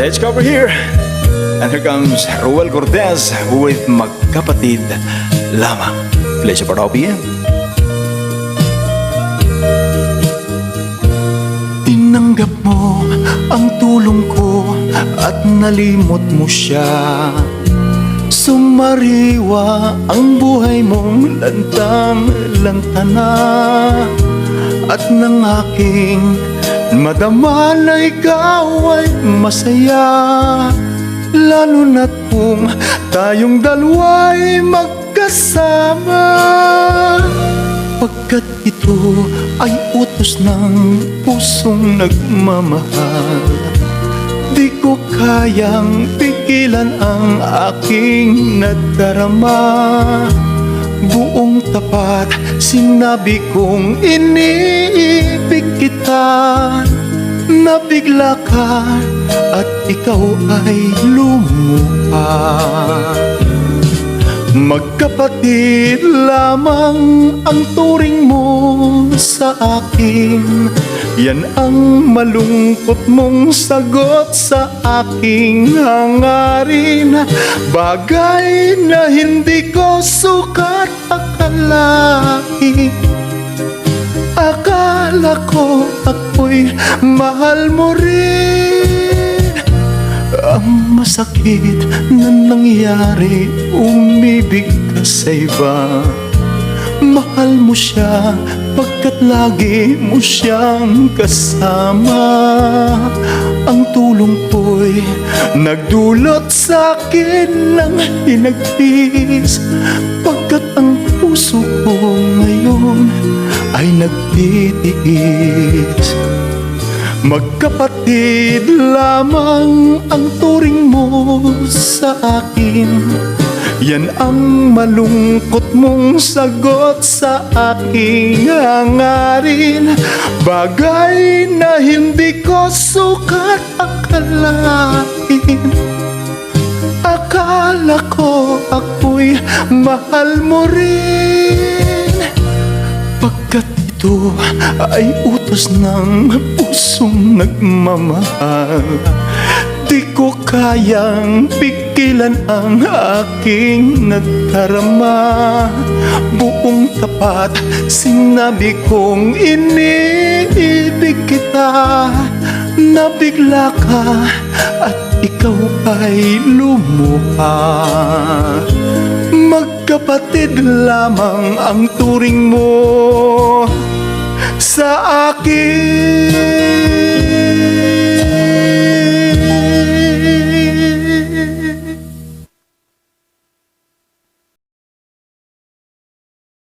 Let's go over here. And here comes Ruel Cortez with Magkapatid Lamang. Pleasure for OPM. Tinanggap mo ang tulong ko at nalimot mo siya. Sumariwa ang buhay mong lantang-lantana. At nang aking madama na ikaw ay masaya, lalo na't kung tayong dalawa'y magkasama. Pagkat ito ay utos ng pusong nagmamahal, di ko kayang pigilan ang aking nadarama. Buong tapat sinabi kong iniibig kita. Nabigla ka at ikaw ay lumuha. Magkapatid lamang ang turing mo sa akin. Yan ang malungkot mong sagot sa aking hangarin. Bagay na hindi ko sukat akalain. Akala ko ako'y mahal mo rin. Ang masakit na nangyari, umibig ka sa iba. Mahal mo siya pagkat lagi mo siyang kasama. Ang tulong ko'y nagdulot sa akin ng hinagpis, pagkat ang puso ko ngayon ay nagtitiis. Magkapatid lamang ang turing mo sa akin. Yan ang malungkot mong sagot sa aking hangarin. Bagay na hindi ko sukat akalain. Akala ko ako'y mahal mo rin, pagkat ito ay utos ng pusong nagmamahal. Di ko kayang pigilan ang aking nadarama. Buong tapat sinabi kong iniibig kita. Nabigla ka at ikaw ay lumuha. Magkapatid lamang ang turing mo sa akin.